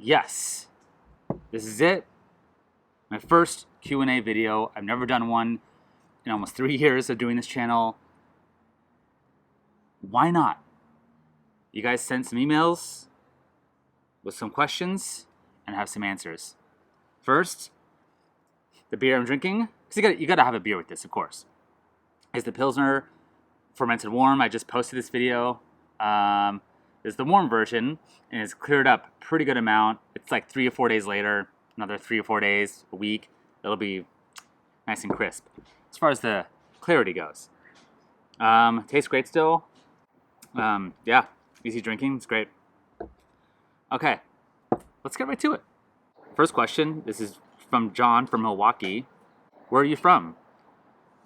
Yes, this is it. My first Q&A video. I've never done one in almost 3 years of doing this channel. Why not? You guys sent some emails with some questions and have some answers. First, the beer I'm drinking, because you gotta have a beer with this, of course, is the Pilsner Fermented Warm. I just posted this video. There's the warm version, and it's cleared up a pretty good amount. It's like 3 or 4 days later, another 3 or 4 days, a week, it'll be nice and crisp. As far as the clarity goes, tastes great still. Yeah, easy drinking, it's great. Okay, let's get right to it. First question, this is from John from Milwaukee. Where are you from?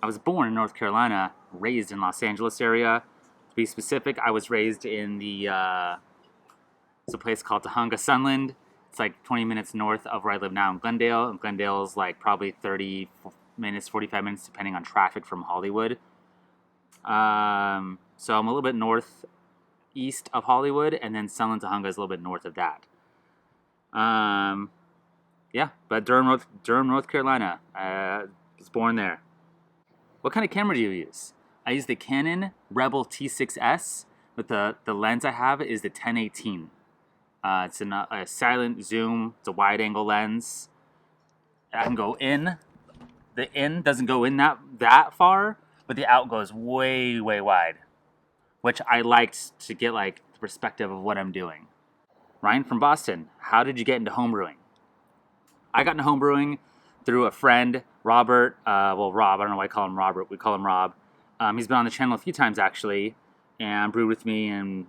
I was born in North Carolina, raised in Los Angeles area. To be specific, I was raised in it's a place called Tahunga Sunland. It's like 20 minutes north of where I live now in Glendale. And Glendale is like probably 30 minutes, 45 minutes, depending on traffic from Hollywood. So I'm a little bit northeast of Hollywood, and then Sunland Tahunga is a little bit north of that. Yeah, but Durham, North Carolina. Was born there. What kind of camera do you use? I use the Canon Rebel T6S, but the lens I have is the 1018. It's a silent zoom. It's a wide-angle lens. I can go in. The in doesn't go in that far, but the out goes way, way wide, which I liked to get like the perspective of what I'm doing. Ryan from Boston, how did you get into homebrewing? I got into homebrewing through a friend, Robert. Rob, I don't know why I call him Robert. We call him Rob. He's been on the channel a few times actually, and brewed with me and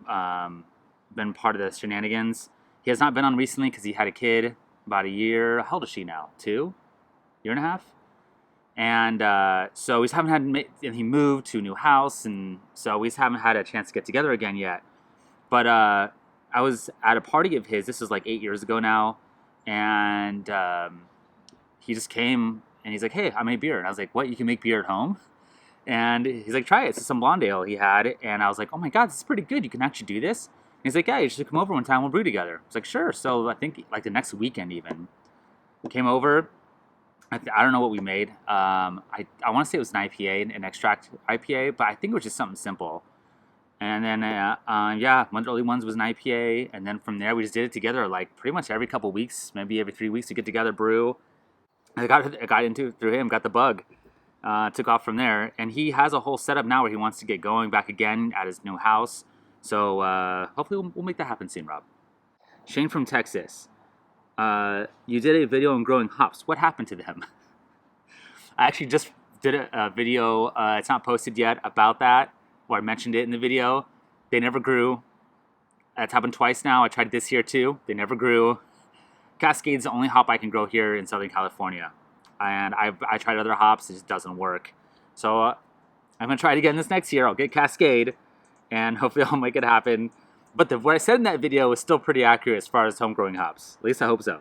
been part of the shenanigans. He has not been on recently because he had a kid about a year. How old is she now? 2? Year and a half? And so we just haven't had, and he moved to a new house, and so we just haven't had a chance to get together again yet. But I was at a party of his, this was like 8 years ago now, and he just came and he's like, hey, I made beer. And I was like, what, you can make beer at home? And he's like, try it. It's some blonde ale he had. And I was like, oh my God, this is pretty good. You can actually do this? And he's like, yeah, you should come over one time. We'll brew together. I was like, sure. So I think like the next weekend even. Came over. I don't know what we made. I want to say it was an IPA, an extract IPA, but I think it was just something simple. And then, yeah, one of the early ones was an IPA. And then from there, we just did it together like pretty much every couple weeks, maybe every 3 weeks to get together, brew. I got into through him, got the bug. Took off from there, and he has a whole setup now where he wants to get going back again at his new house. So hopefully we'll make that happen soon, Rob. Shane from Texas. You did a video on growing hops. What happened to them? I actually just did a video, it's not posted yet, about that, or I mentioned it in the video. They never grew. That's happened twice now. I tried this year too. They never grew. Cascade's the only hop I can grow here in Southern California. And I tried other hops, it just doesn't work. So I'm going to try it again this next year. I'll get Cascade, and hopefully I'll make it happen. But what I said in that video is still pretty accurate as far as home growing hops. At least I hope so.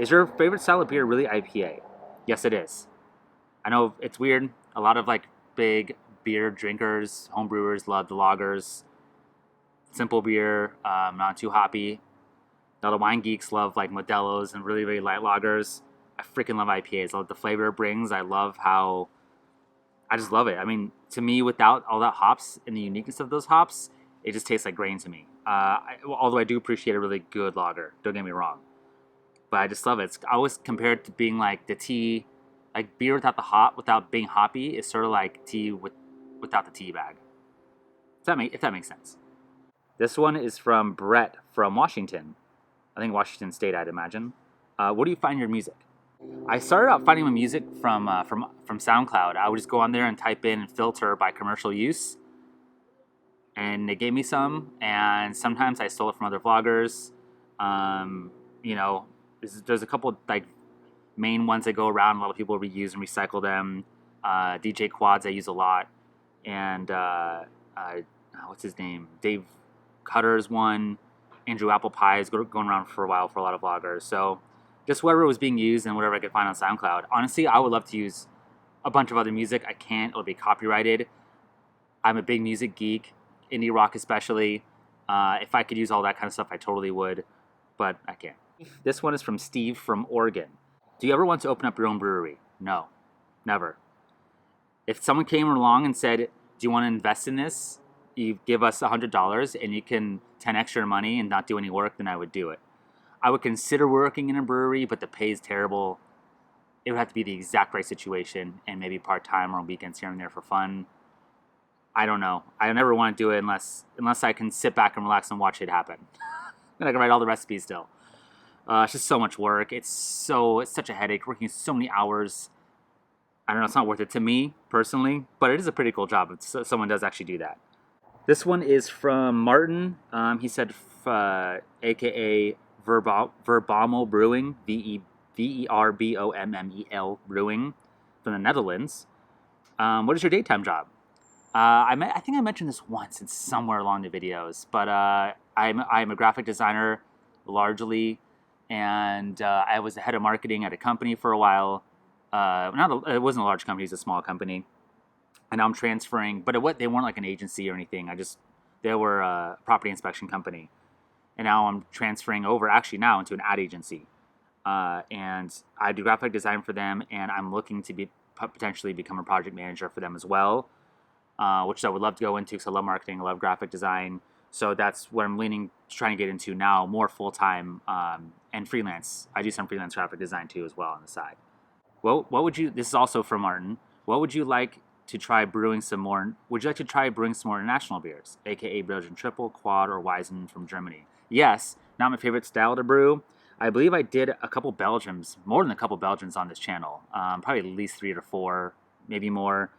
Is your favorite style of beer really IPA? Yes, it is. I know it's weird. A lot of like big beer drinkers, home brewers love the lagers. Simple beer, not too hoppy. A lot of wine geeks love like Modelo's and really, really light lagers. I freaking love IPAs. I love the flavor it brings. I just love it. I mean, to me, without all that hops and the uniqueness of those hops, it just tastes like grain to me. Although I do appreciate a really good lager. Don't get me wrong. But I just love it. It's always compared to being like the tea, like beer without the hop, without being hoppy, is sort of like tea without the tea bag. If that makes sense. This one is from Brett from Washington. I think Washington State, I'd imagine. Where do you find your music? I started out finding my music from SoundCloud. I would just go on there and type in filter by commercial use, and they gave me some. And sometimes I stole it from other vloggers. You know, there's a couple like main ones that go around. A lot of people reuse and recycle them. DJ Quads I use a lot, and what's his name? Dave Cutter's one. Andrew Apple Pie is going around for a while for a lot of vloggers. So just whatever was being used and whatever I could find on SoundCloud. Honestly, I would love to use a bunch of other music. I can't. It'll be copyrighted. I'm a big music geek, indie rock especially. If I could use all that kind of stuff, I totally would, but I can't. This one is from Steve from Oregon. Do you ever want to open up your own brewery? No, never. If someone came along and said, "Do you want to invest in this? You give us $100 and you can 10x your money and not do any work," then I would do it. I would consider working in a brewery, but the pay is terrible. It would have to be the exact right situation and maybe part time or on weekends here and there for fun. I don't know. I never want to do it unless I can sit back and relax and watch it happen. And I can write all the recipes still. It's just so much work. It's such a headache working so many hours. I don't know. It's not worth it to me personally, but it is a pretty cool job if someone does actually do that. This one is from Martin. He said, AKA Verbommel Brewing, Verbommel Brewing, from the Netherlands. What is your daytime job? I think I mentioned this once. It's somewhere along the videos, but I'm a graphic designer largely, and I was the head of marketing at a company for a while. It wasn't a large company; it's a small company. And now I'm transferring, but they weren't like an agency or anything. They were a property inspection company, and now I'm transferring over actually now into an ad agency, and I do graphic design for them, and I'm looking to potentially become a project manager for them as well. Which I would love to go into because I love marketing, I love graphic design. So that's what I'm trying to get into now, more full-time and freelance. I do some freelance graphic design too as well on the side. Well, this is also from Martin, what would you like to try brewing some more? Would you like to try brewing some more international beers, aka Belgian Triple, Quad, or Weizen from Germany? Yes, not my favorite style to brew. I believe I did a couple Belgians, more than a couple Belgians on this channel. Probably at least 3 to 4, maybe more.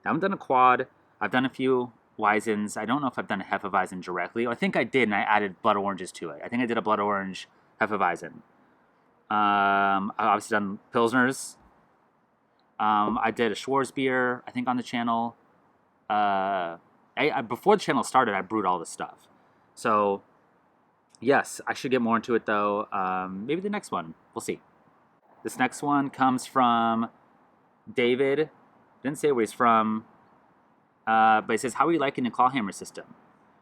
I haven't done a Quad. I've done a few Weizens. I don't know if I've done a Hefeweizen directly. I think I did, and I added blood oranges to it. I think I did a blood orange Hefeweizen. I've obviously done Pilsners. I did a Schwarzbier, I think, on the channel. Before the channel started, I brewed all this stuff. So, yes, I should get more into it, though. Maybe the next one. We'll see. This next one comes from David. Didn't say where he's from. But he says, how are you liking the clawhammer system?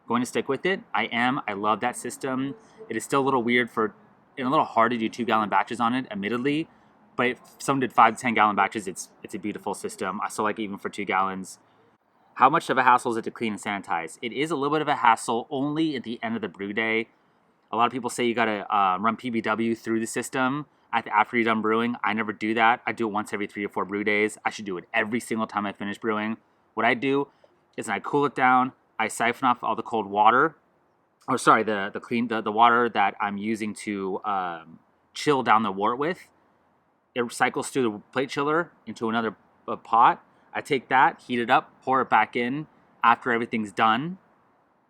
Going to stick with it? I am. I love that system. It is still a little weird and a little hard to do 2-gallon batches on it, admittedly. But if someone did 5 to 10 gallon batches, it's a beautiful system. I still like it even for 2 gallons. How much of a hassle is it to clean and sanitize? It is a little bit of a hassle only at the end of the brew day. A lot of people say you got to run PBW through the system after you're done brewing. I never do that. I do it once every 3 or 4 brew days. I should do it every single time I finish brewing. What I do is I cool it down, I siphon off all the cold water, or sorry, the water that I'm using to chill down the wort with. It cycles through the plate chiller into another pot. I take that, heat it up, pour it back in after everything's done.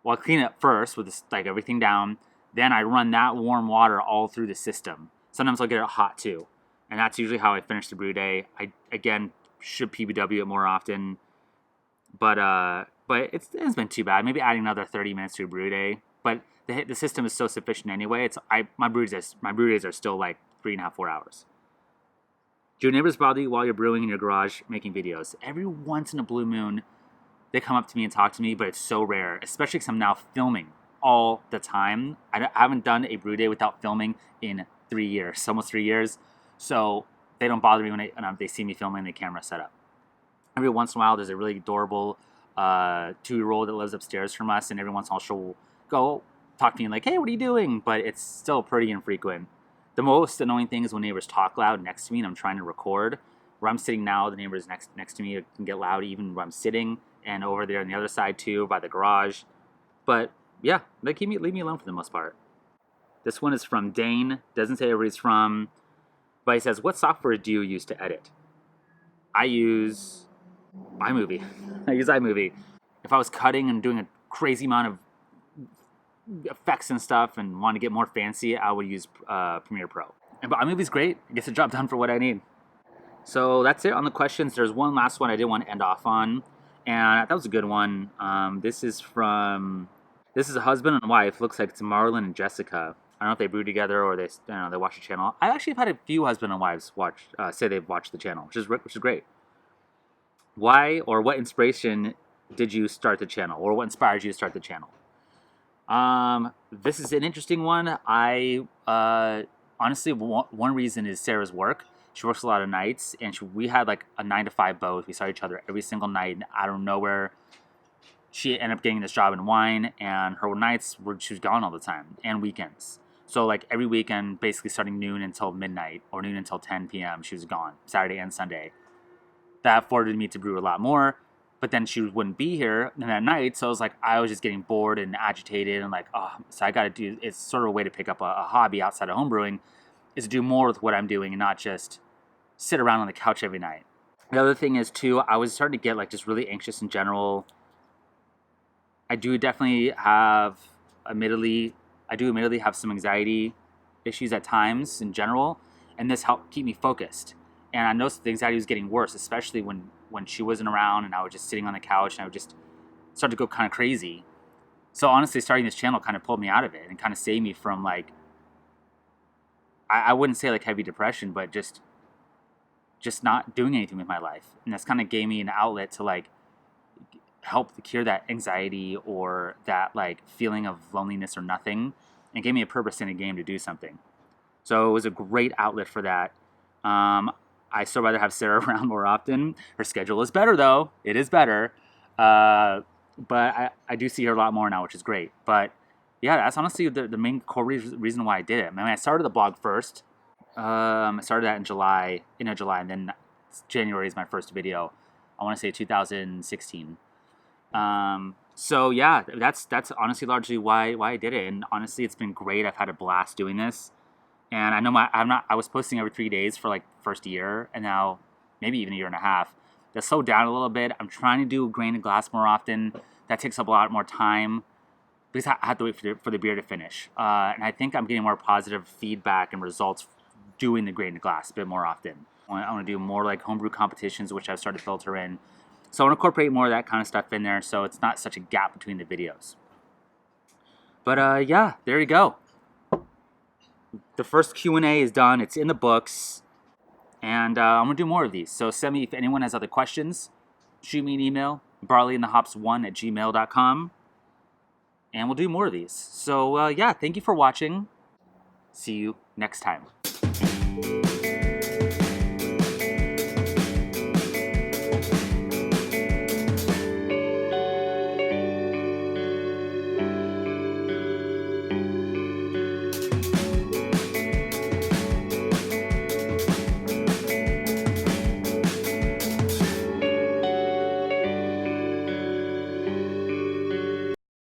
Well, I clean it first with everything down. Then I run that warm water all through the system. Sometimes I'll get it hot too. And that's usually how I finish the brew day. I, again, should PBW it more often. But it's been too bad. Maybe adding another 30 minutes to a brew day. But the system is so sufficient anyway. My brew days are still like 3.5, 4 hours. Do your neighbors bother you while you're brewing in your garage making videos? Every once in a blue moon, they come up to me and talk to me, but it's so rare, especially because I'm now filming all the time. I haven't done a brew day without filming in 3 years, almost 3 years. So they don't bother me when they see me filming the camera set up. Every once in a while, there's a really adorable 2-year-old that lives upstairs from us, and every once in a while she'll go talk to me like, hey, what are you doing? But it's still pretty infrequent. The most annoying thing is when neighbors talk loud next to me and I'm trying to record. Where I'm sitting now, the neighbors next to me can get loud even where I'm sitting, and over there on the other side too, by the garage. But yeah, they leave me alone for the most part. This one is from Dane. Doesn't say where he's from, but he says, what software do you use to edit? I use iMovie. I use iMovie. If I was cutting and doing a crazy amount of effects and stuff and want to get more fancy, I would use Premiere Pro. But iMovie's great. It gets the job done for what I need. So that's it on the questions. There's one last one I did want to end off on, and that was a good one. This is a husband and wife. Looks like it's Marlon and Jessica. I don't know if they brew together or they watch the channel. I actually have had a few husband and wives say they've watched the channel, which is great. Why or what inspiration did you start the channel, or what inspired you to start the channel? This is an interesting one. On honestly, one reason is Sarah's work. She works a lot of nights, and we had like a 9 to 5 both. We saw each other every single night, and out of nowhere, she ended up getting this job in wine, and her nights she was gone all the time, and weekends. So like every weekend, basically starting noon until midnight or noon until 10 p.m., she was gone, Saturday and Sunday. That afforded me to brew a lot more, but then she wouldn't be here that night, so I was just getting bored and agitated, and like, oh, so I got to do, it's sort of a way to pick up a hobby outside of homebrewing, is to do more with what I'm doing and not just sit around on the couch every night. The other thing is too, I was starting to get like just really anxious in general. I do admittedly have some anxiety issues at times in general, and this helped keep me focused. And I noticed the anxiety was getting worse, especially when she wasn't around and I was just sitting on the couch and I would just start to go kind of crazy. So honestly, starting this channel kind of pulled me out of it and kind of saved me from like, I wouldn't say like heavy depression, but just not doing anything with my life. And that's kind of gave me an outlet to like help to cure that anxiety or that like feeling of loneliness or nothing, and gave me a purpose in a game to do something. So it was a great outlet for that. I still rather have Sarah around more often. Her schedule is better though. It is better. But I do see her a lot more now, which is great. But yeah, that's honestly the main core reason why I did it. I mean, I started the blog first. I started that in July, and then January is my first video. I want to say 2016. So yeah, that's honestly largely why I did it. And honestly, it's been great. I've had a blast doing this. And I know I was posting every 3 days for like first year, and now maybe even a year and a half. That's slowed down a little bit. I'm trying to do grain and glass more often. That takes up a lot more time because I have to wait for the beer to finish. And I think I'm getting more positive feedback and results doing the grain and glass a bit more often. I want to do more like homebrew competitions, which I've started to filter in. So I want to incorporate more of that kind of stuff in there, so it's not such a gap between the videos. But yeah, there you go. The first Q&A is done. It's in the books. And I'm going to do more of these. So send me, if anyone has other questions, shoot me an email, barleyandthehops1@gmail.com. And we'll do more of these. So yeah, thank you for watching. See you next time.